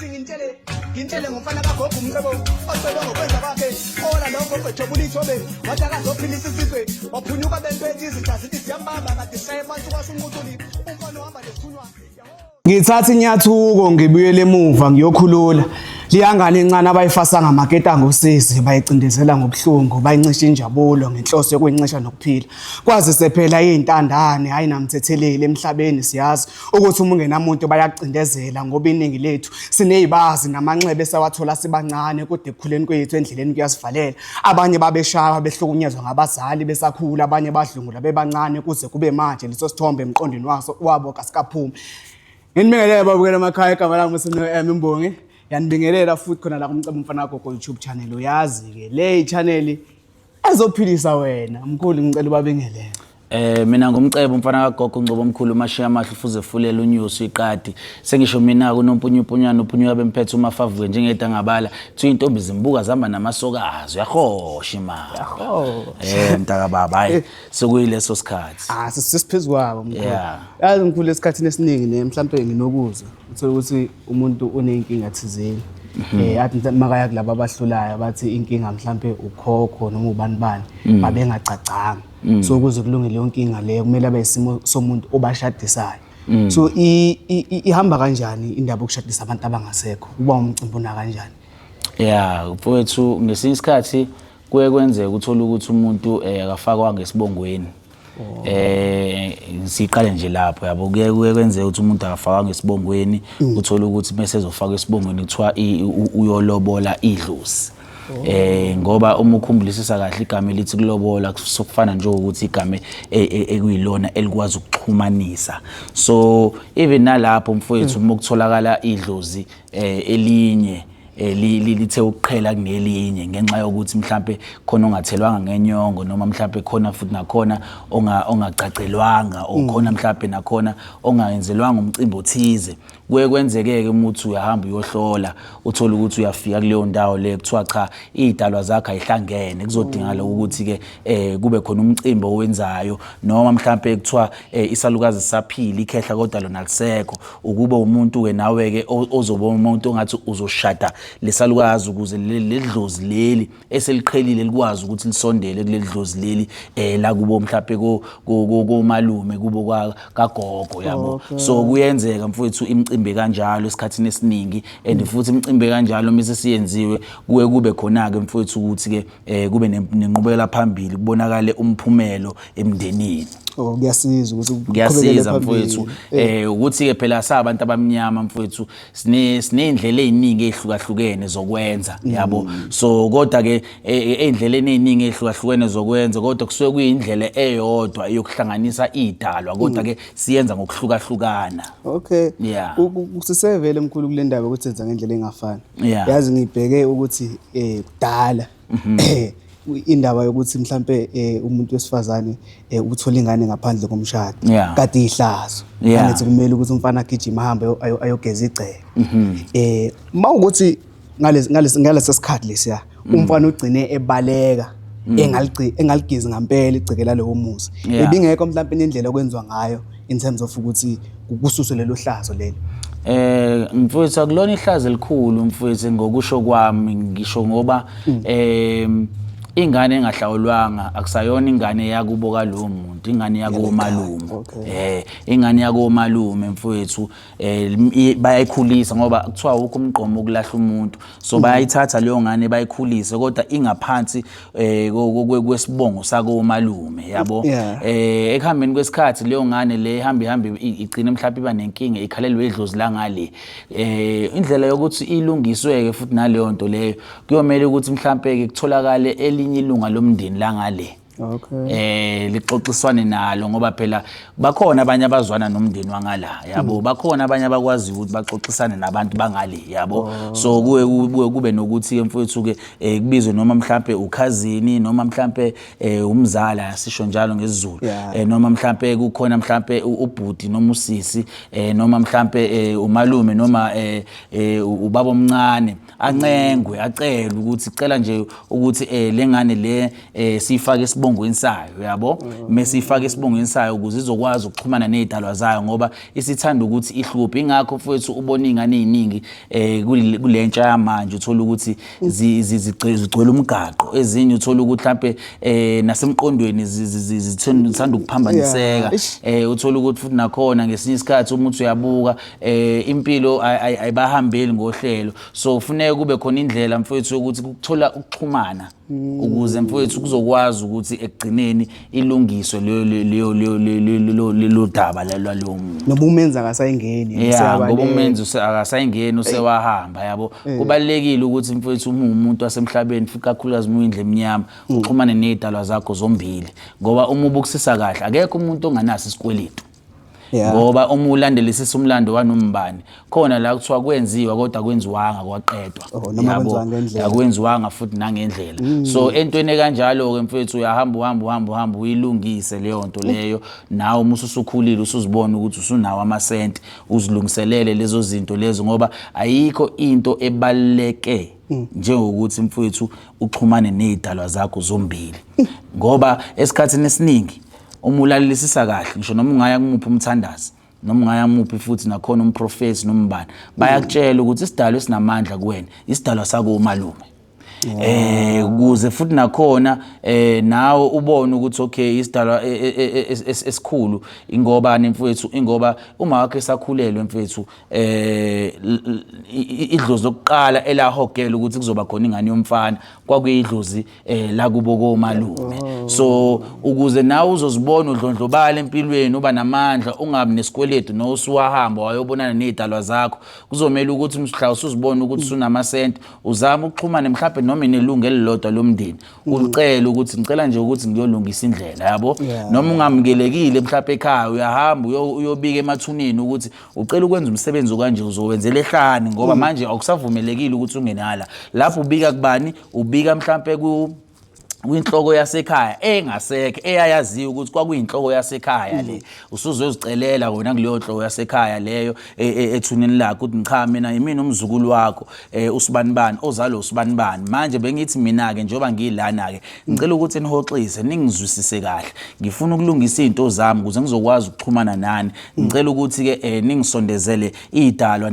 ngintshele ngomfana kagogo umcebo ocela ngokwenza kwakhe ola lokho bejobula ithobe wathi akazophilisa isizwe waphunyuka bempethe izithazithi siyambamba kade sayebantu kwasunqutuli umfana ohamba nesithunywa. Ngithatha inyathuko ngibuyele emuva ngiyokhulula liyangane encane abayifasa ngamaketa ngosisi bayicindezela ngobuhlungu bayincisha injabulo ngenhloso yokwencisha nokuphila kwazise phela izintandane hayi namthetheleli emhlabeni siyazi ukuthi uma ungenamuntu bayacindezela ngoba iningi lethu sinezibazi namanxebe esawathola sibancane kude ekukhuleni kwethu endleleni kuyasivalela abanye babeshaya behlukunyezwa ngabazali besakhula abanye badlungula bebancane kuze kube manje leso sithombe emqondweni wabo kasikaphumi. Nginibingelela babukela emakhaya igama lami uSino Imbongi yanibingelela futhi khona la kumcebo umfana wakho ku YouTube channel uyazi ke le channel ezophilisa wena mkhulu ngicela ubabingelele. Mina ngumcebo umfana kagogo Ngcobo omkhulu uMashiya Mahle ufuze fulela uNews iqadi sengisho mina kunompunyupunyana uphunyuka bemphethe uMafavuke njengeda ngabala thi intombi zimbuka zihamba namasokazi uyahosha imali mntaka baba hayi sokuyileso sikhathi sisiphezulu kwabo mkhulu yazi mkhulu esikhathini esiningi ne mhlambe nginokuza uthola ukuthi umuntu unenkinga thizeni athi makaya kulabo abahlulayo bathi inkinga mhlambe ukhokho noma ubani bani babengacacanga so ukuze kulungile yonke inkinga leyo kumele abe isimo somuntu obashadisayo so ihamba kanjani indaba yokushadisa abantu abangasekho uba umcimbi una kanjani? Mfowethu ngesinye isikhathi kuye kwenzeka uthola ukuthi umuntu akafakwa ngesibongweni siqale nje lapho yabo kuye kwenzeka ukuthi umuntu akafakwa ngesibongweni uthola ukuthi mase ezofaka esibongweni kuthiwa uyolobola idlozi ngoba uma ukhumbulisa kahle igama elithi kulobola kusofana nje ukuthi igama ekuyilona elikwazi ukuxhumanisa so even nalapho mfowethu uma kutholakala idlozi elinye lithe ukuqhela kunelinye ngenxa yokuthi mhlambe khona ongathelwanga ngenyongo noma mhlambe khona futhi nakhona ongacacelwanga okhona mhlambe nakhona ongayenzelwanga umcimbi othize kuye kwenzeke umuthi uyahamba uyohlola uthola ukuthi uyafika kuleyo ndawo le kuthiwa cha idalwa zakhe ayihlangene kuzodingala ukuthi ke kube khona umcimbi owenzayo noma mhlambe kuthiwa isalukazi saphila ikhehla kodwa lona lisekho ukuba umuntu ke nawe ke ozoba umuntu ongathi uzoshada lesalukazi ukuze ledlozi leli eseliqhelile likwazi ukuthi lisondele kuledlozi leli la kubo mhlawumbe ko malume kubo kagogo yabo so kuyenzeka mfowethu imicimbi kanjalo esikhathini esiningi and futhi imicimbi kanjalo mise siyenziwe kuye kube khona ke mfowethu ukuthi ke kube nenqubekela phambili kubonakale umphumelo emndenini. Kuyasiza ukuthi kuyasiza mfowethu ukuthi ke phela sabantu abamnyama mfowethu sinendlela eziningi ezihlukahlukene zokwenza yabo so kodwa ke endleleni eziningi ezihlukahlukene zokwenza kodwa kusuke kuyindlela eyodwa yokuhlanganisa idalwa kodwa ke siyenza ngokuhlukahlukana. Kusisevele mkhulu kule ndaba ukuthi senza ngendlela engafani yazi ngibheke ukuthi kudala indaba yokuthi mhlambe umuntu wesifazane uthola ingane ngaphandle komshado kade ihlazo angithi kumele ukuthi umfana agijima ahambe ayogeza igceke mawukuthi ngalesi sikhathi lesiya umfana ugcine ebaleka engaligezi ngempela igceke lalowo muzi ebingekho mhlambe indlela okwenziwa ngayo in terms of ukuthi kususwe lelo hlazo lelo. Mfowethu akulona ihlazo elikhulu mfowethu ngokusho kwami ngisho ngoba ingane engahlawulwanga akusayona ingane yakubo kalowo muntu ingane yakomalume ingane yakomalume mfowethu bayayikhulisa ngoba kuthiwa ukho umgqomo ukulahla umuntu so bayayithatha leyo ngane bayikhulise kodwa ingaphansi kwesibongo sakomalume yabo ekuhambeni kwesikhathi leyo ngane le ihamba igcina mhlawumbe iba nenkinga ikhalelwe idlozi la ngale indlela yokuthi ilungiswe ke futhi naleyo nto leyo kuyomela ukuthi mhlawumbe ke kutholakale elinye ilunga lomndeni la ngale lixoxiswane nalo ngoba phela bakhona abanye abazwana nomndeni wangala yabo bakhona abanye abakwazi ukuthi baxoxisane nabantu bangale yabo so kube nokuthi mfowethu ke kubizwe noma mhlambe ukhazini noma mhlambe umzala sisho njalo ngesizulu noma mhlambe kukhona mhlambe ubhuti noma usisi noma mhlambe umalume noma ubaba omncane ancengwe acela ukuthi cela nje ukuthi lengane le sifake esibongweni sayo yabo mase ifaka esibongweni sayo ukuze izokwazi ukuxhumana nezidalwa zayo ngoba isithanda ukuthi ihluphe ingakho mfowethu ubona ingane eziningi kulentsha yamanje uthola ukuthi zigcwele umgaqo ezinye uthola ukuthi mhlambe nasemqondweni zithanda ukuphambaniseka uthola ukuthi futhi nakhona ngesinye isikhathi umuntu uyabuka impilo ayibahambeli ngohlelo so kufanele kube khona indlela mfowethu ukuthi ukuthola ukuxhumana ukuze mfowethu kuzokwazi ukuthi ekugcineni ilungiswe leyo daba lalo muntu noba umenza akasayingeni ngoba umenza akasayingeni usewahamba yabo kubalekile ukuthi mfowethu umuntu wasemhlabeni futhi kakhulukazi umuyindle eminyama uxhumane nezidalwa zakho zombili ngoba uma ubukisisa kahle akekho umuntu onganaso isikweletu ngoba uma ulandelisisa umlando wanombani khona la kuthiwa kwenziwa kodwa kwenziwanga kwaqedwa yabo akwenziwanga futhi nangendlela so entweni kanjalo ke mfethu uyahamba uyilungise leyo nto leyo nawe uma usukhulile usuzibona ukuthi usunawo amasenti uzilungiselele lezo zinto lezo ngoba ayikho into ebaleke njengokuthi mfethu uxhumane nezidalwa zakho zombili ngoba esikhathini esiningi uma ulalelisisa kahle ngisho noma ungaya kumuphi umthandazi noma ungaya kumuphi futhi nakhona umprofeti nombani bayakutshela ukuthi isidalwa esinamandla kuwena isidalwa sako umalume ukuze futhi nakhona nawe ubone ukuthi okay isidalwa esikhulu ingobani mfowethu ingoba uma wakhe sakhulelwe mfowethu idlozi lokuqala elahogela ukuthi kuzoba khona ingane yomfana kwakuyidlozi la kubo komalume so ukuze nawe uzozibona udlondlobala empilweni uba namandla ungabi nesikweletu no usuwahamba wayobonana nezidalwa zakho kuzomela ukuthi mhla usuzibona ukuthi usunamasenti uzama ukuxhumana mhlawumbe noma inelungu elilodwa lomndeni ulicela ukuthi ngicela nje ukuthi ngiyolungisa indlela yabo noma ungamukelekile mhlawumbe ekhaya uyahamba uyobika emathuneni ukuthi ucela ukwenza umsebenzi kanje uzowenzela ehlane ngoba manje akusavumelekile ukuthi ungenala lapho ubika kubani ubika mhlawumbe kwinhloko yasekhaya engasekho eyayaziyo ukuthi kwakuyinhloko yasekhaya le usuzozicelela wena kuleyo nhloko yasekhaya leyo ethuneni lakho ukuthi cha mina yimina umzukulu wakho usibanibani ozalo usibanibani manje bengithi mina ke njoba ngilana ke ngicela ukuthi nihoxise ningizwisise kahle ngifuna ukulungisa izinto zami ukuze ngizokwazi ukuxhumana nani ngicela ukuthi ke ningisondezele idalwa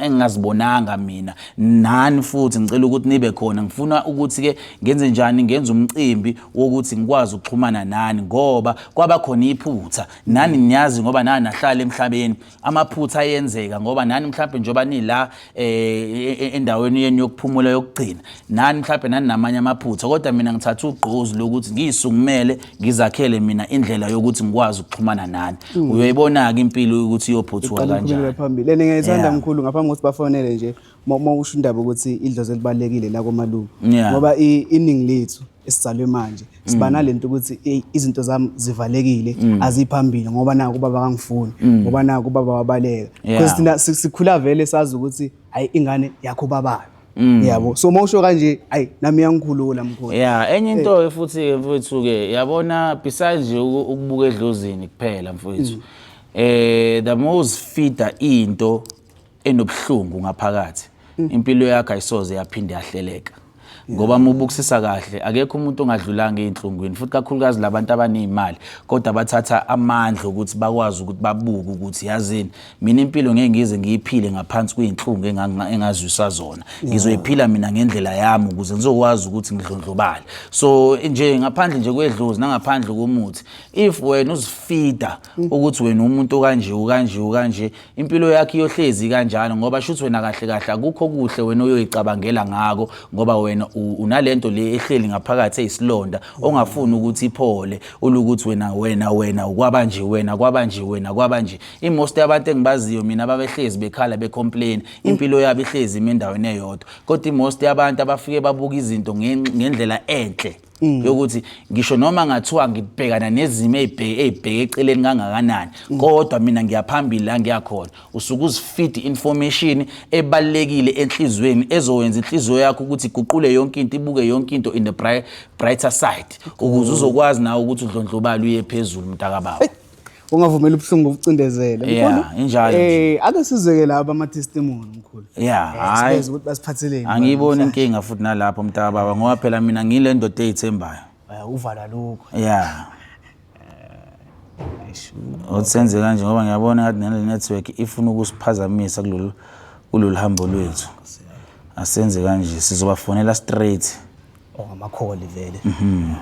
engingazibonanga mina nani futhi ngicela ukuthi nibe khona ngifuna ukuthi ke ngenze njani ngenze umcimbi wokuthi ngikwazi ukuxhumana nani ngoba kwaba khona iphutha nani niyazi ngoba nani nahlala emhlabeni amaphutha ayenzeka ngoba nani mhlawumbe njoba nila endaweni yeni yokuphumula yokugcina nani mhlawumbe nani namanye amaphutha kodwa mina ngithatha ugqozi lokuthi ngiyisungumele ngizakhele mina indlela yokuthi ngikwazi ukuxhumana nani uyoyibona ke impilo ukuthi iyophuthwa kanjani phambili ngiyithanda mkhulu ngaphambi kokuthi bafonele nje mawusho indaba ukuthi idlozi elibalekile la komalume ngoba iningi lethu esizalwe manje sibana lento ukuthi izinto zami zivalekile aziphambili ngoba naku ubaba kangifuni ngoba naku ubaba wabaleka because thina sikhula vele sazi ukuthi ayi ingane yakho babayo yabo so mawusho kanje ayi nami yangikhulula mkhulu enye into futhi mfowethu ke yabona besides nje ukubuka edlozini kuphela mfowethu the most feeder into enobuhlungu ngaphakathi impilo yakhe ayisoze yaphinde yahleleka ngoba ubukisisa kahle akekho umuntu ongadlulanga einhlungwini futhi kakhulukazi labantu abanezimali kodwa bathatha amandla ukuthi bakwazi ukuthi babuke ukuthi yazini mina impilo ngeke ngize ngiyiphile ngaphansi kweinhlungu engazwisa zona ngizoyiphila mina ngendlela yami ukuze ngizokwazi ukuthi ngidlondlobale so nje ngaphandle nje kwedlozi nangaphandle komuthi if wena uzifeeder ukuthi wena umuntu kanje impilo yakhe iyohlezi kanjalo ngoba shuthi wena kahle akukho kuhle wena uyoyicabangela ngako ngoba wena unalento le ehleli ngaphakathi eyisilonda ongafuni ukuthi iphole ulukuthi wena ukwabanje imost yabantu engibaziyo mina ababehlezi bekhala becomplain impilo yabo ihlezi endaweni eyodwa kodwa imost yabantu abafike babuka izinto ngendlela enhle yokuthi ngisho noma ngathiwa ngibhekana nezimo ezibheke eceleni kangakanani kodwa mina ngiyaphambili la ngiyakhona usuke uzifeed information ebalekile enhlizweni ezowenza inhliziyo yakho ukuthi iguqule yonke into ibuke yonke into in the brighter side ukuze uzokwazi nawe ukuthi udlondlobala uye phezulu mntakababa ungavumela ubuhlungu ubucindezela injalo ake sizeke laba ama testimony mkhulu hayi ukuthi basiphatheleni angiyibona inkinga futhi nalapho mntakababa ngoba phela mina ngile ndoda ezithembayo uvala lokho. Yeah. Otsenze kanje ngoba ngiyabona ngathi nale network ifuna ukusiphazamisa kulolu hambo lwethu. Asenze kanje sizobafonela straight. Ngamakholi vele.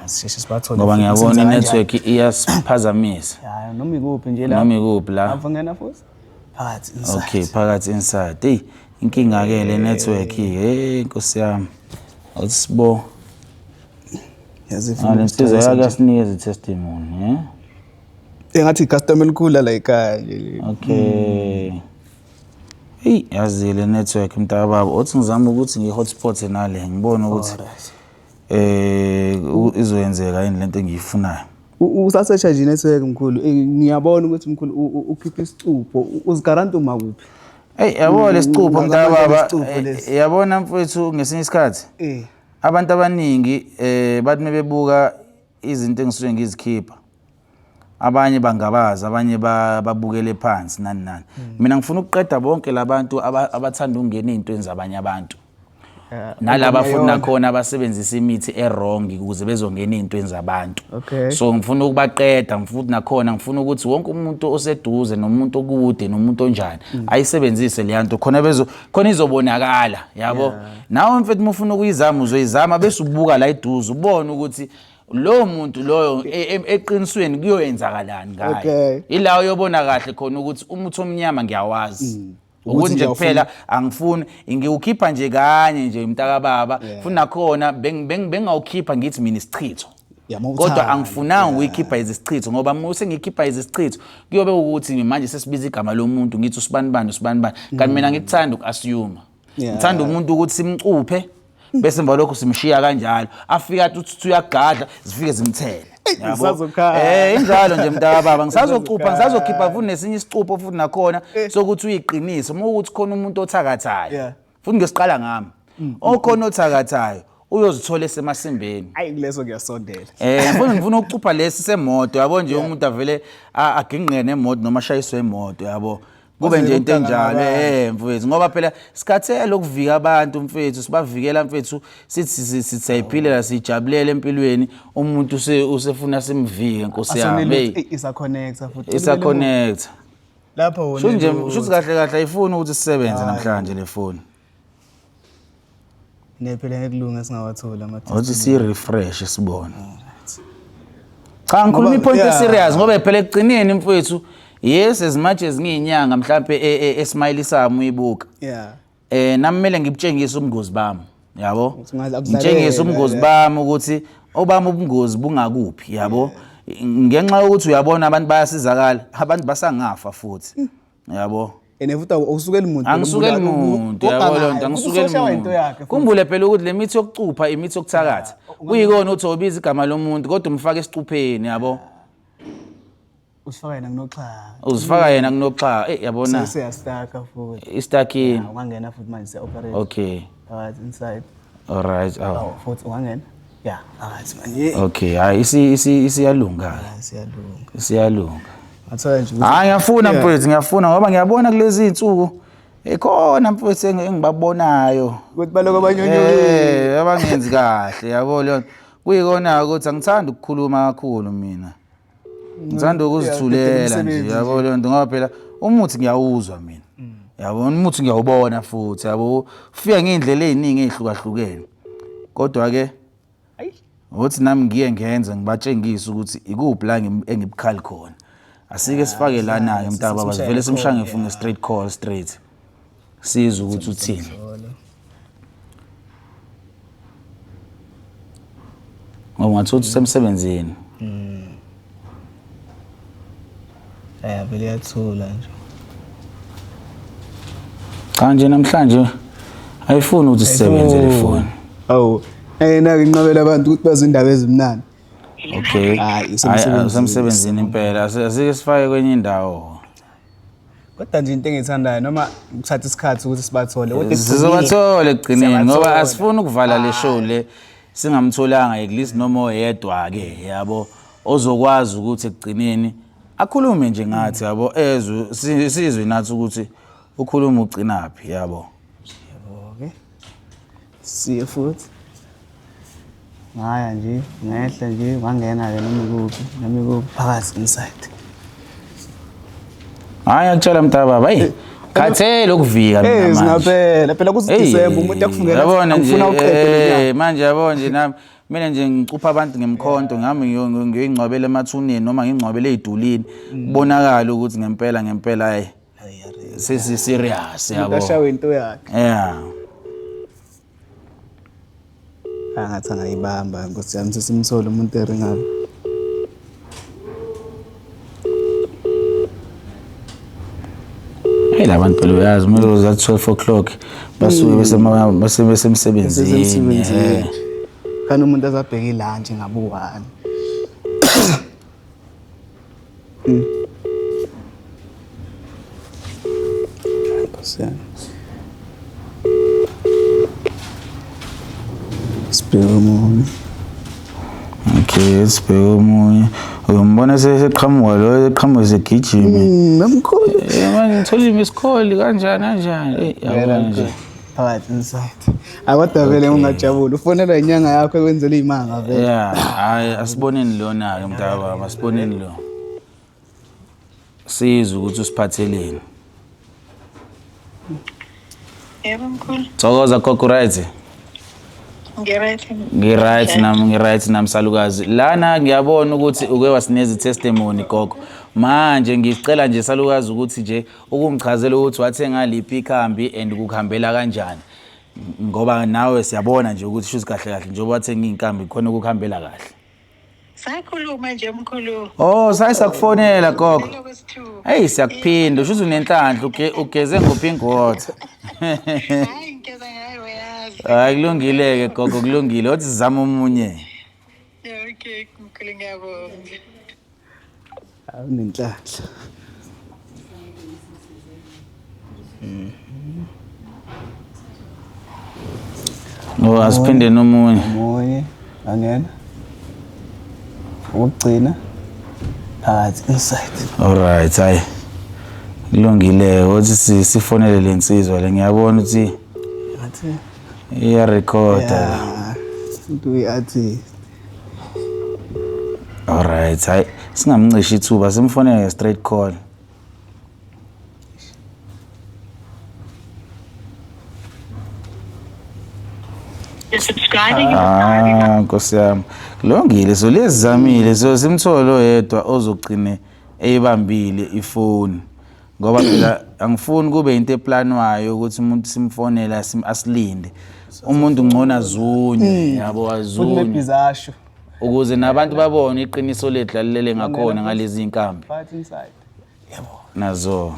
Sisheshe sibathole. Ngoba ngiyabona network iyasiphazamisa. Hayi noma ikuphi nje la. Noma ikuphi la. Avungena futhi. Phakathi inside. Okay, phakathi inside. Hey, inkinga ke le network hey Nkosi yami. Awusibo. Yazifuna. Lesizwe yakasinikeza testimony, Engathi customer elikhulu la ekhaya nje. Okay. Hey, yazi le network mntababa othi ngizama ukuthi ngihotspot nale ngibona ukuthi izoyenzeka yini lento engiyifunayo. Usasearch nje network mkhulu. Ngiyabona ukuthi mkhulu ukhipha isicupho uzigaranta uma kuphi. Hey, yabo lesicupho mntababa. Yabona mfowethu ngesinye isikhathi. Abantu abaningi bathi mebebuka izinto engisuke ngizikhipha. Abanye bangabazi, abanye babukele phansi nani. Mina ngifuna ukuqeda bonke labantu abathanda ukungena ezintweni zabanye abantu. Nalaba futhi khona abasebenzisa imithi errong ukuze bezongena ezintweni zabantu. So ngifuna ukubaqeda, mfuthi nakhona ngifuna ukuthi wonke umuntu oseduze nomuntu okude nomuntu onjani ayisebenzise le yanto khona izobonakala, yabo. Nawe mfethu mufuna ukuyizama uzoyizama bese ubuka la eduze ubone ukuthi lo muntu loyo eqinisweni kuyoyenzakalani ngaye. Ila uyobona kahle khona ukuthi umuthi omnyama ngiyawazi. Ukuthi nje kuphela angifuni ngiwukhipha nje kanye nje umntaka baba funa khona bengawukhipha ngithi mina isichitho. Kodwa angifunanga ukuyikhipha izichitho ngoba mase ngikhipha izichitho kuyobe ukuthi manje sesibiza igama lomuntu ngithi usibani kanti mina ngikuthanda ukuassume. Ngithanda umuntu ukuthi simcuphe bese emva lokho simshiya kanjalo afika athi uyagadla zifike zimthele. Yabo. Injalo nje mntaka baba ngisazokhipha futhi nesinye isicupho futhi nakhona sokuthi uyiqinise uma ukuthi khona umuntu othakathayo. Futhi ngesiqala ngami. Okhona othakathayo uyozithola esemasimbeni. Hayi kuleso ngiyasondela. Ngifuna ukucupha lesi semoto yabo nje umuntu avele aginqene nemoto noma shayiswe imoto yabo. Kube nje into enjalo mfethu ngoba phela sikhathele ukuvika abantu mfethu sibavikela mfethu sithi sithayiphilela sijabulele empilweni umuntu usefuna simvike Nkosi yami. Isa connect lapho wona nje shuthi kahle ayifuni ukuthi sisebenze namhlanje le phone. Nephela ngekulunga singawathola amathini. Uthi si refresh sibone. Cha ngikhuluma ipoint serious ngoba phela ekugcineni mfethu yes as much as ngiyinyanga mhlambe esmile sami uyibuka. Nami kumele ngibutshengise ubungozi bami, yabo. Ngitshengise ubungozi bami ukuthi obami ubungozi bungakuphi, yabo. Ngenxa yokuthi uyabona abantu bayasizakala, abantu basangafa futhi. Yabo. Futhi awusukeli umuntu. Angisukeli umuntu, yabo lonto angisukeli umuntu. Kumbule phela ukuthi le mithi yokucupha imithi yokuthakatha. Kuyikona uthi obiza igama lomuntu kodwa umfaka esicupheni, yabo. Usifaka yena kunoxha. Yabona. Siyastaka futhi. Istakini. Ungangena futhi manje se-operate. Okay. Inside. Alright. Futhi ungangena. Alright manje. Okay, hayi isiyalunga. Isiyalunga. Athola nje. Ngiyafuna mfethu, ngiyafuna ngoba ngiyabona kulezi insuku ekhona mfethu engibabonayo. Ukuthi baloko abanyonyoli. Abangenzi kahle, yabo leyo. Kuyikona ukuthi angithandi ukukhuluma kakhulu mina. Ngithanda ukuzithulela nje yabo le nto ngoba phela umuthi ngiyawuzwa mina. Yabo umuthi ngiyawubona futhi yabo ufika ngeindlela eziningi ezihlukahlukene. Kodwa ke uthi nami ngiye ngenze ngibatshengisa ukuthi ikuphi la engibukhali khona. Asike sifake la naye mntaba baba sivele simshange funge straight call straight. Sizwe ukuthi uthini. Ngoba ngathothi semsebenzini. Vele yathula nje. Kanje namhlanje ayifuni ukuthi sisebenze le phone. Nake nqabela abantu ukuthi bazindaba ezimnandi. Okay. Hayi semsebenzini impela asike sifake kwenye indawo. Kodwa nje into engithandayo noma ukuthatha isikhathi ukuthi sibathole kodwa sizobathola ekugcineni ngoba asifuni ukuvala le show le singamtholanga at least noma oyedwa ke yabo ozokwazi ukuthi ekugcineni akhulume nje ngathi yabo sizwe nathi ukuthi ukhuluma ugcinaphi yabo. Okay. See you futhi. ngaya nje ngehla nje wangena-ke noma ikuphi phakathi inside. Hayi akutshela mntababa hey khathele ukuvika mina manje. Singaphela phela kusiDisemba umuntu yakufungela ngifuna uqede manje yabo nje nami mina nje ngicupha abantu ngemkhonto ngami ngiyingcwabele emathuneni noma ngingcwabele ezidulini kubonakala ukuthi ngempela hey sesi serious yabo. Ashawe into yakhe. Yeah. Angathi angayibamba Nkosi yami sesimthola umuntu eringayo. Hey labantu phela uyazi kumele uzathi 12 o'clock basuke besemsebenzini. Kana umuntu azabheka ilunch ngabu-1. Sibheke omunye. Okay, sibheke omunye. Umbona seqhamuka lo eqhamuka segijima. Namkhulu. Manje ngitholile imiskoli kanjani. Yabona nje. Phakathi inside. Akodwa vele ungajabula ufonelwa inyanga yakho ekwenzela izimanga vele. Yeah, hayi asiboneni lona ke mntaba, asiboneni lo. Sizwe ukuthi usiphatheleni. Yebo mkhulu. Thokoza gogo right. Ngiright nami salukazi. Lana ngiyabona ukuthi uke wasineza testimony gogo. Manje ngicela nje salukazi ukuthi nje ukumchazela ukuthi wathenga liphi ikhambi and ukukhambela kanjani. Ngoba nawe siyabona nje ukuthi shuthi kahle njengoba wathenga inkambi khona ukukhambela kahle. Sakhuluma nje mkhulu. Oh, sayisakufonela gogo. Hey siyakuphinda shuthi unenhlanhla ugeze ngopink water. Hayi ngikeza ngayo yazi. Hayi kulungile ke gogo kulungile uthi sizama omunye. Okay mkhulu ngiyabonga. Awunenhlanhla. Oh asiphinde nomunye. Omunye angena. Ukugcina phakathi inside. Alright hayi. Kulungile uthi sifonele lensizwa le ngiyabona ukuthi Ngathi iya recorder. into uyathi. Alright hayi singamncishi ithuba simfonele straight call. Subscribing Nkosi yami. Kulungile so lezizamile so simtholo yedwa ozogcine eyibambile ifoni. Ngoba phela angifuni kube into eplanwayo ukuthi umuntu simfonela asilinde. Umuntu ngcona zunye yabo azunye. Kunebhizasho. Ukuze nabantu babone iqiniso lethu lalele ngakhona ngalezi inkambi. Phakathi inside. Yebo. Nazo.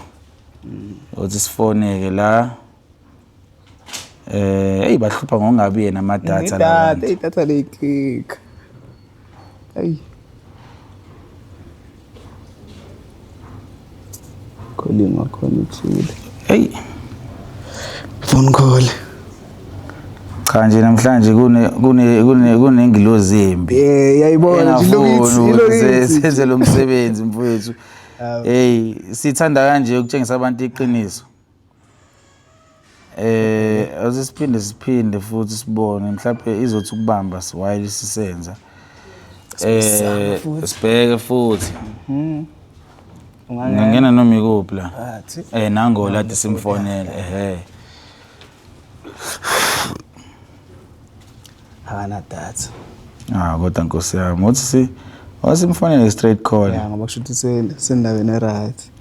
Uthi sifoneke la. Hey bahlupha ngokungabi yena ama data la. Idatha lekhika. Hey. Calling wakhona uthule. Hey. Phone call. Cha nje namhlanje kunengilozi embi. Yayibona nje senze lo msebenzi mfowethu. Hey sithanda kanje ukutshengisa abantu iqiniso. Asiphinde futhi sibone mhlawumbe izothi ukubamba while sisenza. Sibheke futhi. Ungangena noma ikuphi la. Nango la simfonele Hana data. Kodwa Nkosi yami uthi wasimfonele straight call. Yeah ngoba kusho ukuthi sendaweni right.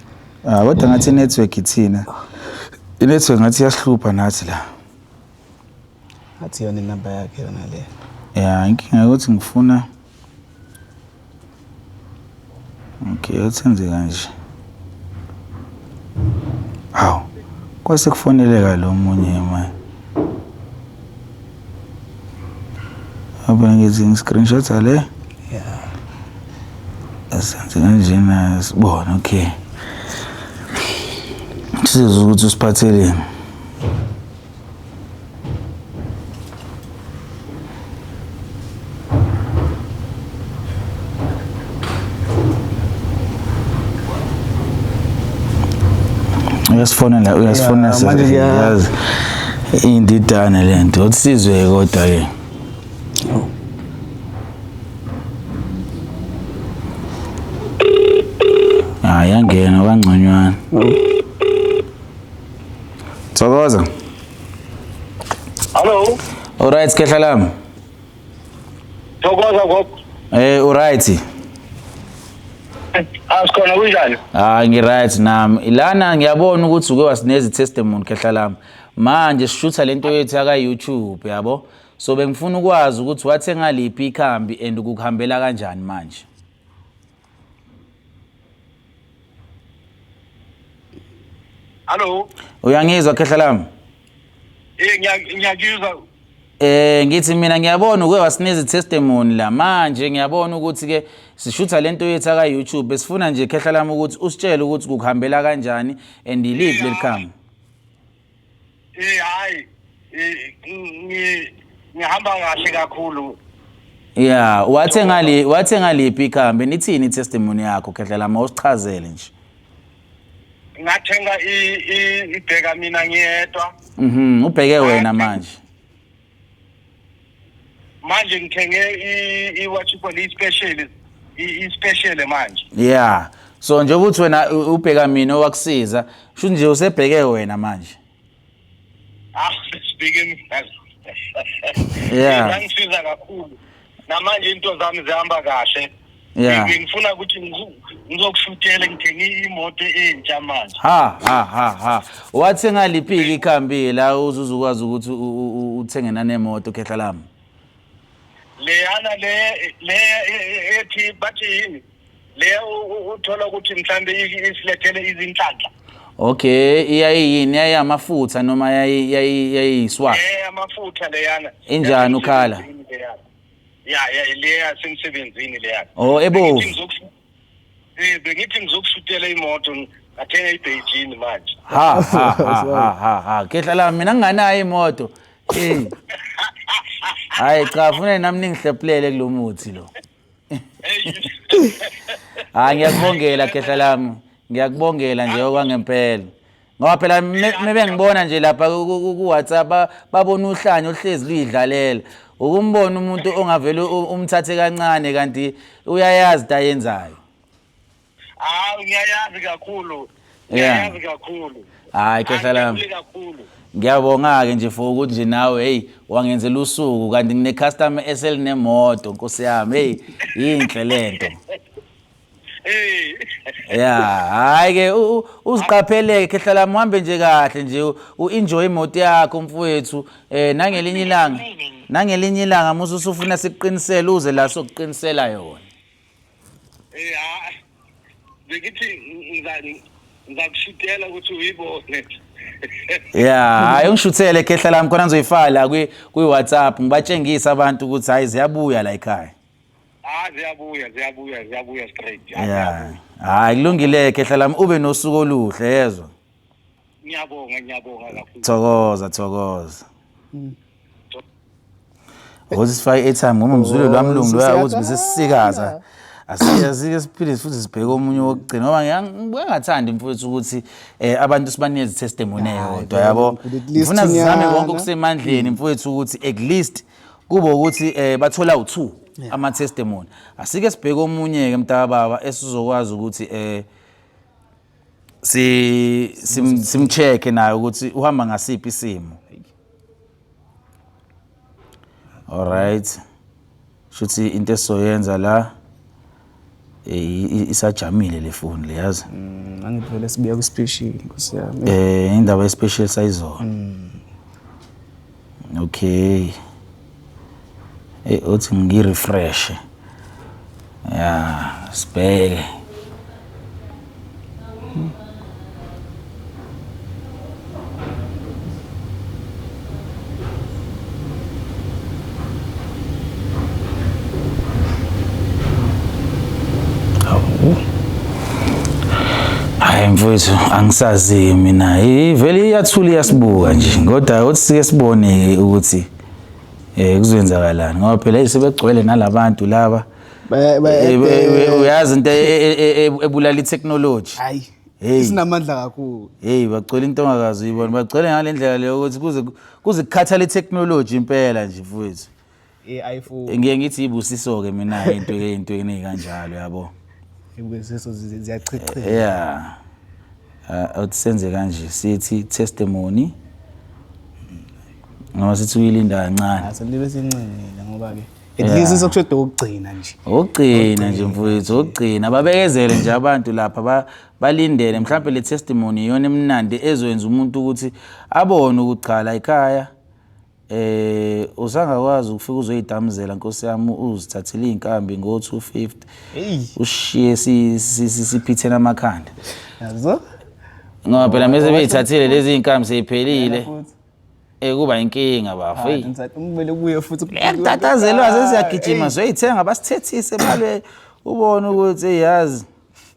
Kodwa ngathi network ithina. Inetwork ngathi yahlupha nathi la. Athi yona inamba yakhe yona le. Yeah inkinga ukuthi ngifuna Okay uthenze kanje. Hawu. Kwase kufoneleka lo munye manje. Abangizi screenshot ale? Yeah. Asenze kanjena sibona okay. Sizwe ukuthi usiphatheleni. Uyasifona manje yazi indidane lento uthi sizwe kodwa ke yangena kangconywana. Thokoza. Hello. Alright khehla lami. Thokoza gogo. Alright. Asikhona kunjani? Ngiright nami. Ilana ngiyabona ukuthi uke wasineza testimony khehla lami. Manje sishutha lento yethu aka YouTube yabo. So bengifuna ukwazi ukuthi wathenga liphi ikhambi and ukukhambela kanjani manje. Hello. Uyangizwa khehla lami? Ngiyakuzwa. Ngithi mina ngiyabona uke wasineza testimony la manje ngiyabona ukuthi ke sishutha lento yethu aka YouTube besifuna nje khehla lami ukuthi usitshele ukuthi ukukhambela kanjani and iliphi lelikhambi. Hayi. Ngihamba kahle kakhulu. Yeah, wathenga liphi ikhambi nithini testimony yakho khehla lami usichazele nje. Ngathenga ibheka mina ngiyedwa. Ubheke wena manje. Manje ngithenge what you call i-special manje. Yeah. So nje uthi wena ubheka mina owakusiza, sho nje usebheke wena manje. Speaking. Yeah. Ngangisiza kakhulu. Namanje into zami zihamba kahle. Yeah. Ngifuna ukuthi ngizokushutela ngithenge imoto entsha manje. Ha. Wathenga liphi ikhambi la uzuzukwazi ukuthi uthenge nanemoto khehla lami. Leyana le ethi bathi yini? Le uthola ukuthi mhlambe isilethele izinhlanhla. Okay, iyayini yayamafutha noma yayiswa. Amafutha leyana. Injani ukhala? Ya leya semsebenzini leya. Oh ebovu. Bengithi ngizokushutela imoto ngathenga iBeijing manje. Ha. Khehla lami mina nginganayo imoto. Hayi cha ufuna nami ningihlephulele kulomuthi lo. Ngiyakubongela khehla lami. Ngiyakubongela nje okwangempela. Ngoba phela mebe ngibona nje lapha ku WhatsApp babona uhlanya ohlezi lidlalela. Ukumbona umuntu ongavela umthathe kancane kanti uyayazi into ayenzayo. Ngiyayazi kakhulu. Ngiyayazi kakhulu. Hayi khehla lami. Ngiyabonga ke nje for ukuthi nje nawe wangenzela usuku kanti ngine customer eselinemoto Nkosi yami yinhle lento. Yeah, hayi ke uziqapheleke khehla lami uhambe nje kahle nje uenjoy imoto yakho mfowethu nangelinye ilanga musu usufuna sikuqinisele uze la sokuqinisela yona. Bekithi ngizakushutela ukuthi uyibone. Yeah, hayi ungishuthele khehla lami khona ngizoyifala ku WhatsApp ngibatshengisa abantu ukuthi hayi ziyabuya la ekhaya. Ziyabuya straight. Yeah. Hayi kulungile khehla lami ube nosuku oluhle yezwa. Ngiyabonga kakhulu. Thokoza. Uzifake airtime ngoba umzulu lwamlungu loyakuthi besisikaza. Asiyazike siphile futhi sibheke omunye wokugcina ngoba ngiyangathandi mfowethu ukuthi abantu sibanikeze testimony eyodwa yabo. Ngifuna sizame konke okusemandleni mfowethu ukuthi at least kube ukuthi bathola u2 ama testimony. Asike sibheke omunye ke mntababa esizokwazi ukuthi simcheck naye ukuthi uhamba ngasiphi isimo. Alright. Shuthi into esoyenza la isajamile le phone leyazi. Angivele sibuya ku special Nkosi yami. Indaba ye special sayizona. Okay. Uthi ngirefresh. Yeah, sibheke. Hayi mfowethu angisazi mina vele iyathula iyasibuka nje kodwa uthi sike sibone ukuthi kuzoyenzakalani ngoba phela sebegcwele nalabantu laba uyazi into ebulala itechnology. Hayi isinamandla kakhulu. Bagcwele into ongakazi uyibona bagcwele ngalendlela leyo ukuthi kuze kukhathala itechnology impela nje mfowethu. iPhone Ngiye ngithi ibusiso ke mina into ezikanjalo yabo. Ebese ziyachichela. Yeah. Awusenze kanje sithi testimony. Ngoba sithi uyilinda kancane. Aselibe sincinile ngoba ke at least sokushoda ukugcina nje. Ukugcina nje mfowethu, ukugcina babekezele nje abantu lapha balindele mhlawumbe le testimony iyona emnandi ezwenza umuntu ukuthi abone ukuchala ekhaya usangakwazi ukufika uzoyidamuzela Nkosi yami uzithathele inkambi ngo250 ushiye siphithena amakhanda yazo ngoba phela mase beyithathile lezi inkambi seyiphelile kuba inkinga bafu kumele kuye futhi yakutatazelwa sesiyagijima soyithenga basithethise balwe ubone ukuthi yazi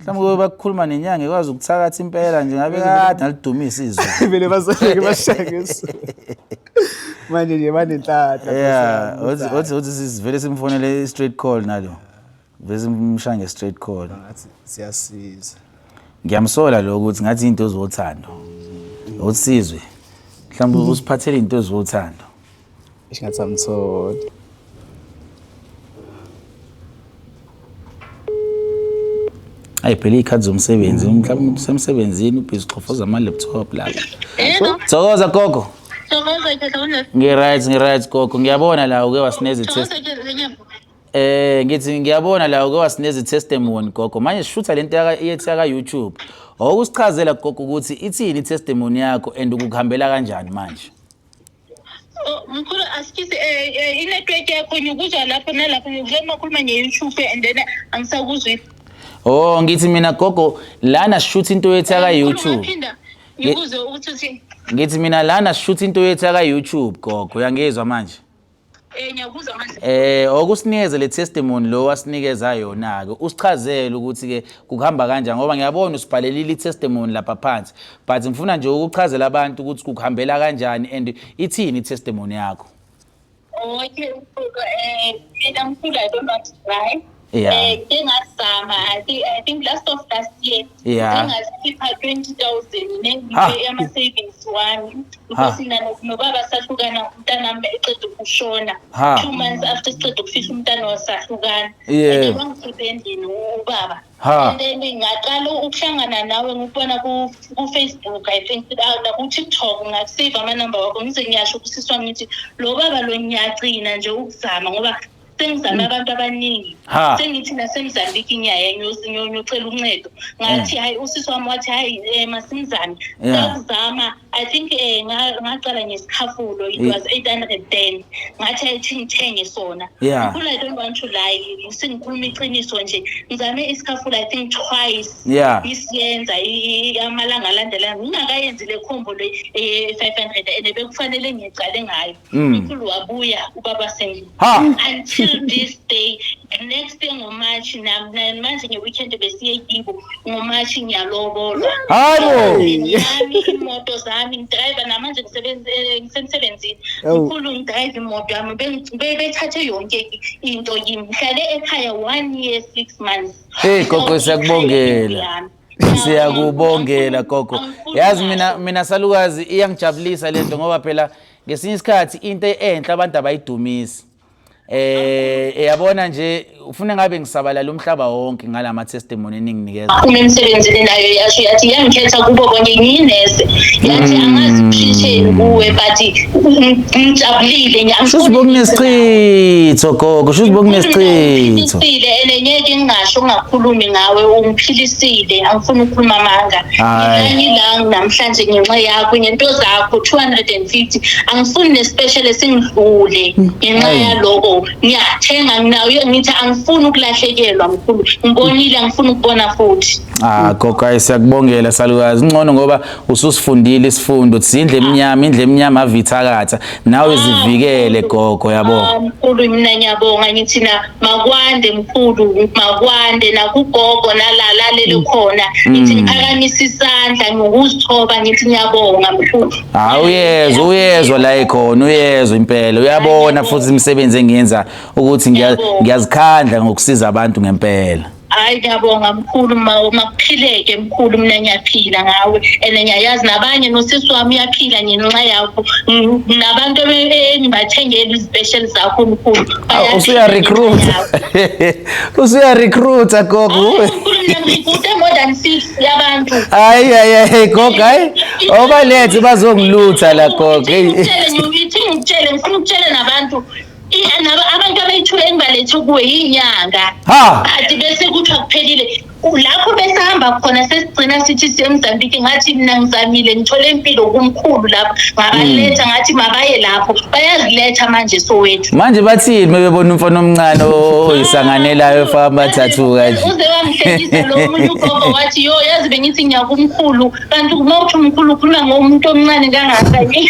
mhlawumbe bakukhuluma nenyanga ekwazi ukuthakatha impela nje ngabe kade ngalidumisa izwe vele baseke bashake manje nje banenhlahla yeah uthi sivele simfonele straight call nalo vele simshange straight call ngathi siyasiza ngiyamsola lo ukuthi ngathi into ezothando usizwe mhlawumbe usiphathele into ezothando ishingathi amthola phela ikhadi zomsebenzi mhlawumbe usemsebenzini ubhizi uxhofoza ama laptop la Thokoza gogo Thokoza ke ngiright gogo ngiyabona la uke wasineze test ngithi ngiyabona la uke wasineze testimony gogo manje shutha lento yethi yaka YouTube awusichazela gogo ukuthi ithini testimony yakho and ukuhambela kanjani manje mkhulu asikize inetwork yakho nyukuzwa lapho nalapho ngizoma khuluma nge-YouTube and then angisakuzwi ngithi mina gogo lana shoot into yethi yaka YouTube ngibuze ukuthi ngithi mina lana shoot into yethi yaka YouTube gogo uyangizwa manje ngiyakuzwa manje okusinikeza le testimony lo wasinikeza yona ke usichazele ukuthi ke kuhamba kanjani ngoba ngiyabona usibhalelile i-testimony lapha phansi but ngifuna nje ukuchazela abantu ukuthi kuhambela kanjani and ithini i-testimony yakho okay mina mkhulu I don't want to cry ngingazama I think last year ngingazikhipha 20,000 ama savings wami because nobaba sahlukana umntanami eqeda ukushona 2 months after siqeda ukufihla umntana wasahlukana ngibangikhiphe endini ubaba and then ngaqala ukuhlangana nawe ngikubona ku Facebook I think ku TikTok ngasave ama number wakho ngize ngiyasho kusiswa ngithi lo baba lo ngiyagcina nje ukuzama ngoba sengizama abantu abaningi sengithi nasemzambiki ngiyaya ngiyocela uncedo ngathi hayi usisi wami wathi hayi masimzame ngazama I think ngaqala ngesikhafulo it was 810 ngathi ayithi ngithenge sona mkhulu I don't want to lie singikhuluma iqiniso nje ngizame isikhafulo I think twice isiyenza amalanga alandelayo ngingakayenzi le khombo le 500 and bekufanele ngicale ngayo mkhulu wabuya ubaba sengi until this day next day ngoMarch manje ngeweekend besiye yibo ngoMarch ngiyalobola yami imoto zami ngidriver namanje ngisemsebenzini mkhulu ngidrive imoto yami bethathe yonke into yimi ngihlale ekhaya 1 year 6 months gogo siyakubongela gogo yazi mina salukazi iyangijabulisa lento ngoba phela ngesinye isikhathi into enhle abantu abayidumisi yabona nje ufuna ngabe ngisabalala umhlaba wonke ngalama testimony eninginikeza uma emsebenzini nayo yasho yathi yangikhetha kubo bonke ngiyinese yathi angazi appreciate kuwe but ngijabulile ngiyamsho kunesicitho gogo sho kunesicitho ngeke ngingasho ngakhulumi ngawe ungiphilisile angifuni ukukhuluma amanga ngiyanyilanga namhlanje ngenxa yakho ngento zakho 250 angifuni nespecial esingidlule ngenxa yaloko ngiyathenga nginayo ngithi angifuni ukulahlekelwa mkhulu ngibonile angifuni ukubona futhi gogo siyakubongela salukazi ngcono ngoba ususifundile isifundo indle emnyama avithakatha nawe zivikele gogo yabo mkhulu mina ngiyabonga ngithi na makwande mkhulu makwande nakugogo nalalele khona ngithi ngiphakamisa isandla ngokuzithoba ngithi ngiyabonga mkhulu uyezwa la ekhona uyezwa impela uyabona futhi imisebenzi engiyenza ukuthi ngiyazikhandla ngokusiza abantu ngempela Hayi ngiyabonga mkhulu makuphileke mkhulu mina ngiyaphila ngawe and ngiyayazi nabanye nosisi wami uyaphila ngenxa yakho nabantu engibathengela izipecial zakho mkhulu usuya recruit gogo ngikude more than 6 yabantu hayi gogo hayi obalethe bazongilutha la gogo ngitshele nabantu abantu abayithule engibalethe kuwe yinyanga ati bese kuthiwa kuphelile lapho besahamba khona sesigcina sithi siyeMozambique ngathi mina ngizamile ngithole impilo kumkhulu lapho ngabaletha ngathi mabaye lapho bayaziletha manje Soweto manje bathini bebona umfana omncane oyisanganelayo efaka amathathu kanje uze wamhlekisa lo muntu ugogo wathi yo yazi bengithi ngiyakumkhulu kanti kumawuthi umkhulu khuluma ngomuntu omncane kangakanye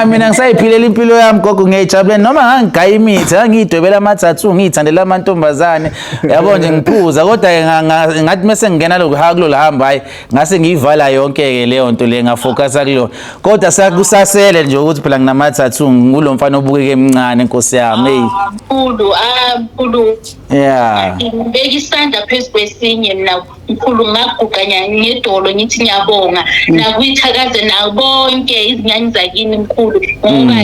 mina ngisayiphilela impilo yami gogo ngiyayijabulela noma ngangigaya imithi ngiyidwebela amathathu ngiyithandela amantombazane yabo nje ngiphuza kodwa ngathi mase ngingena kulolu hamba hayi ngase ngiyivala yonke ke leyo nto le ngafocusa kulona kodwa sakusasele nje ukuthi phela nginamathathu ngulo mfana obukeke emncane Nkosi yami mkhulu yeah ngibeka isandla phezu kwesinye mina mkhulu ngaguganya ngedolo ngithi ngiyabonga nakwithakaze nabonke izinyanya zakini mkhulu ngoba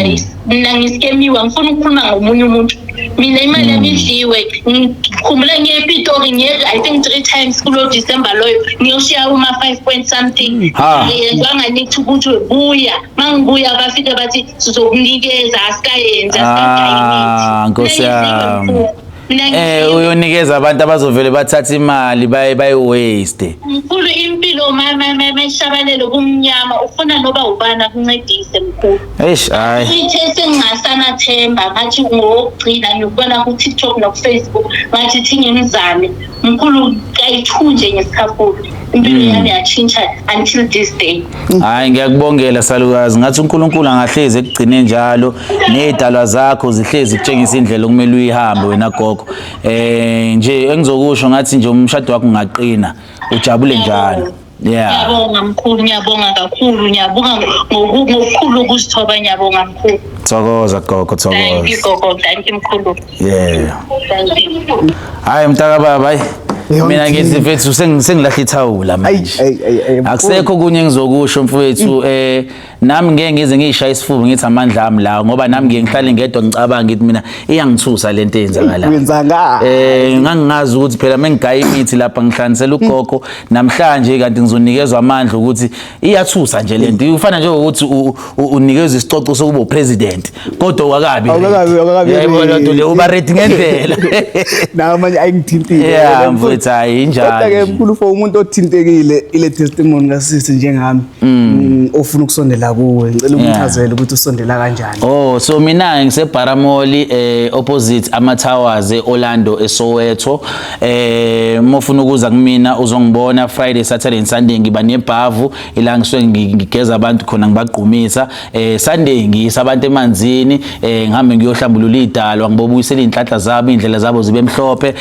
mina ngiskemiwa ngifuna ukukhuluma ngomunye umuntu mina imali yami idliwe ngikhumbula ngePitori I think 3 times kulo December loyo ngiyoshiya uma 5 point something yenziwa nganithi ukuthi buya mangibuya bafike bathi sizokunikeza asikayenza Nkosi yami uyonikeza abantu abazovele bathatha imali bayi waste mkhulu impilo mashabalele kumnyama ufuna noba ubana kuncedise mkhulu hayi ithe sengingasana themba ngathi ngokugcina ngiyobona ku TikTok na ku Facebook ngathi thinye ngizame mkhulu kayithunje ngesikhafulo impilo yami yatshintsha until this day hayi ngiyakubongela salukazi ngathi uNkulunkulu angahlezi ekugcine njalo nezidalwa zakho zihlezi kutshengisa indlela okumele uyihambe wena gogo nje engizokusho ngathi nje umshado wakho ungaqina ujabule njalo ngiyabonga mkhulu ngiyabonga kakhulu ngiyabonga ngokukhulu ukuzithoba ngiyabonga mkhulu thokoza gogo thokoza thank you gogo thank you mkhulu thank you hayi mntaka baba hayi mina ngithi mfethu sengilahla ithawula manje akusekho kunye engizokusho mfethu nami ngeke ngize ngishaya isifuba ngithi amandla ami la ngoba nami ngeke ngihlale ngedwa ngicabanga ngithi mina iyangithusa lento eyenzakala ngangingazi ukuthi phela mengigaya imithi lapha ngihlanganisela ugogo namhlanje kanti ngizonikezwa amandla ukuthi iyathusa nje lento ufana nje ukuthi unikezwe isicoco sokuba upresident kodwa akabi yayibona nto le uba ready ngendlela nawe manje ayingithintile hayi injalo kodwa ke mkhulu for umuntu othintekile ile testimony kasisi njengami ofuna ukusondela kuwe ngicela umchazele ukuthi usondela kanjani so mina ngiseBaramoli opposite ama-Towers eOrlando eSoweto mofuna ukuza kumina uzongibona Friday Saturday and Sunday ngiba nebhavu ila ngisuke ngigeza abantu khona ngibaqhumisa Sunday ngiyisa abantu emanzini ngihambe ngiyohlambulula idalwa ngibobuyisela inhlanhla zabo indlela zabo zibe mhlophe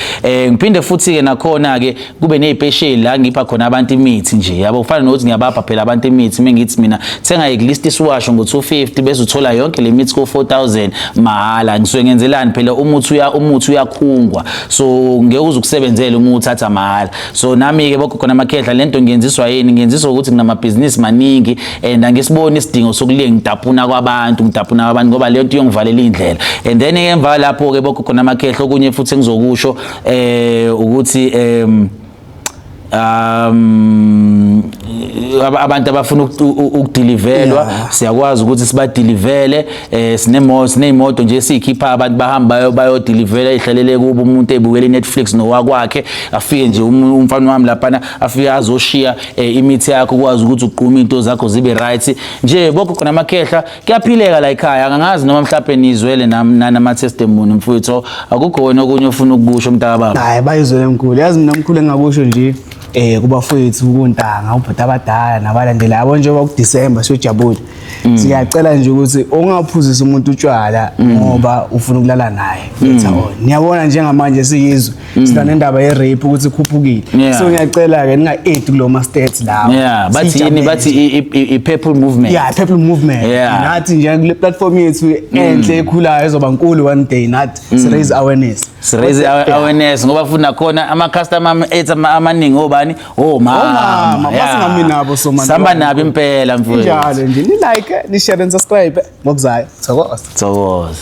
ngiphinde futhi ke nakhona ke kube nezipecial la ngipha khona abantu imithi nje yabo ufana nokuthi ngiyabapha phela abantu imithi mengithi mina thenga iglist isiwasho ngo250 bese uthola yonke le mithi ko4000 mahala ngisuke ngenzelani phela umuthi uyakhungwa so ngeke uzukusebenzela uma uthatha mahala so nami ke bokho khona amakhehla lento ngiyenziswa yini ngiyenziswa ukuthi nginamabhizinisi maningi and angisiboni isidingo sokulinga ngidapuna kwabantu ngoba leyo nto iyongivalela indlela and then emva lapho ke bokho khona amakhehla okunye futhi engizokusho ukuthi abantu abafuna ukudelivelwa siyakwazi ukuthi sibadilivele sineyimoto nje sikhipha abantu bahamba bayodilivela ihlalele kubo umuntu ebukela iNetflix nowakwakhe afike nje umfana wami lapha afike azoshiya imithi yakho ukwazi ukuthi uqhuma into zakho zibe right nje bokho khona amakhehla kuyaphileka la ekhaya angazi noma mhlawumbe nizwele nama testimony mfowethu akukho wena okunye ufuna ukukusho mntaka baba hayi bayizwele mkhulu yazi mina mkhulu engakusho nje kubafowethu kuntanga ubhuti abadala nabalandela yabo nje bakuDecember siyojabula siyacela nje ukuthi ungaphuzisa umuntu utshwala ngoba ufuna ukulala naye niyabona njengamanje siyizwe sina nendaba ye-rape ukuthi ikhuphukile so ngiyacela ke ninga-aid kulo ma states lawo bathi i-people movement people movement nathi nje kule platform yethu enhle ekhulayo ezoba nkulu one day nathi raise awareness Siraise awareness ngoba futhi nakhona ama customer ethu amaningi obani mama basingami nabo so manje samba nabo impela mfowethu njalo nje ni like ni share and subscribe ngokuzayo thokoza thokoza